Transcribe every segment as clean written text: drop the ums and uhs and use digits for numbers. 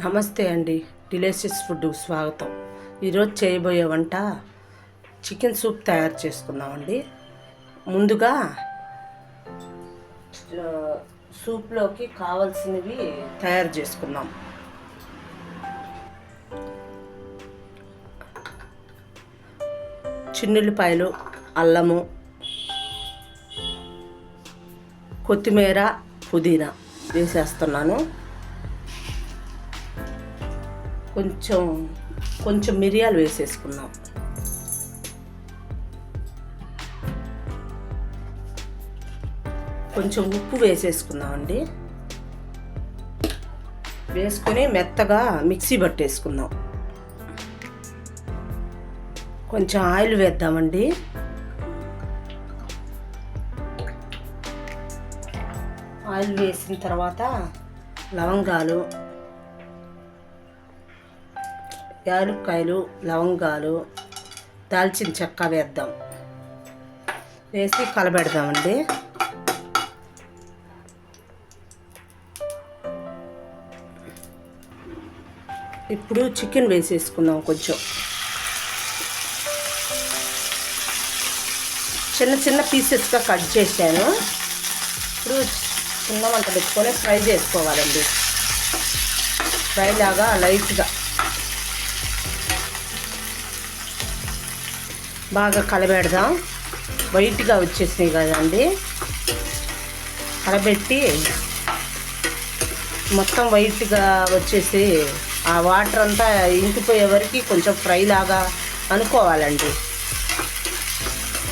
నమస్తే అండి, delicious food స్వాగతం. ఈరోజు చేయబోయే వంట చికెన్ సూప్ తయారు చేసుకుందామండి. ముందుగా సూప్లోకి కావాల్సినవి తయారు చేసుకుందాం. చిన్నుల్లిపాయలు, అల్లము, కొత్తిమీర, పుదీనా వేసేస్తున్నాను. కొంచెం మిరియాలు వేసేసుకున్నాం. కొంచెం ఉప్పు వేసేసుకుందామండి. వేసుకొని మెత్తగా మిక్సీ పట్టేసుకుందాం. కొంచెం ఆయిల్ వేద్దామండి. ఆయిల్ వేసిన తర్వాత లవంగాలు, యాలక్కాయలు, లవంగాలు, దాల్చిన చెక్క వేద్దాం. వేసి కలబెడదామండి. ఇప్పుడు చికెన్ వేసేసుకుందాం. కొంచెం చిన్న చిన్న పీసెస్గా కట్ చేశాను. ఇప్పుడు చిన్న మంట పెట్టుకొని ఫ్రై చేసుకోవాలండి. ఫ్రై లాగా లైట్గా బాగా కలబెడదాం. వైట్గా వచ్చేసినాయి కదండి, కలబెట్టి మొత్తం వైట్గా వచ్చేసి ఆ వాటర్ అంతా ఇంకిపోయే వరకు కొంచెం ఫ్రై లాగా అనుకోవాలండి.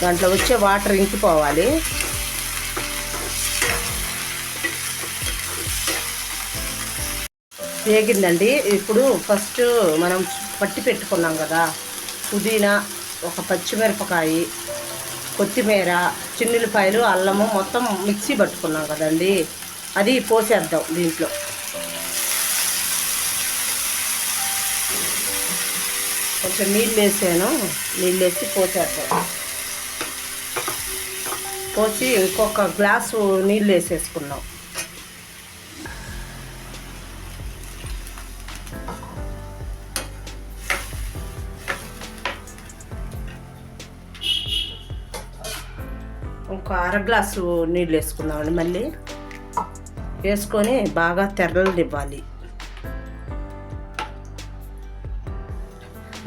దాంట్లో వచ్చే వాటర్ ఇంకిపోవాలి. వేగిందండి. ఇప్పుడు ఫస్ట్ మనం పట్టి పెట్టుకున్నాం కదా, పుదీనా, ఒక పచ్చిమిరపకాయ, కొత్తిమీర, చిన్నుల్లిపాయలు, అల్లము మొత్తం మిక్సీ పట్టుకున్నాం కదండి, అది పోసేద్దాం దీంట్లో. కొంచెం నీళ్ళు వేసాను, నీళ్ళు వేసి పోసేద్దాం. పోసి ఇంకొక గ్లాసు నీళ్ళు వేసేసుకున్నాం. ఒక అర గ్లాసు నీళ్ళు వేసుకుందామండి. మళ్ళీ వేసుకొని బాగా తెరలనివ్వాలి.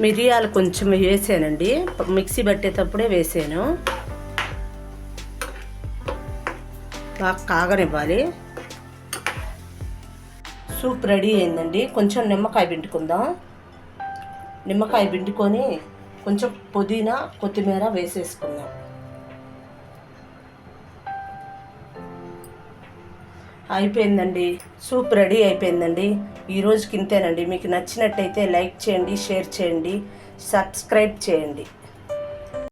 మిరియాలు కొంచెం వేసానండి, మిక్సీ పట్టేటప్పుడే వేసాను. బాగా కాగనివ్వాలి. సూప్ రెడీ అయిందండి. కొంచెం నిమ్మకాయ పిండుకుందాం. నిమ్మకాయ పిండుకొని కొంచెం పుదీనా, కొత్తిమీర వేసేసుకుందాం. అయిపోయిందండి, సూప్ రెడీ అయిపోయిందండి. ఈరోజుకి ఇంతేనండి. మీకు నచ్చినట్టయితే లైక్ చేయండి, షేర్ చేయండి, సబ్స్క్రైబ్ చేయండి.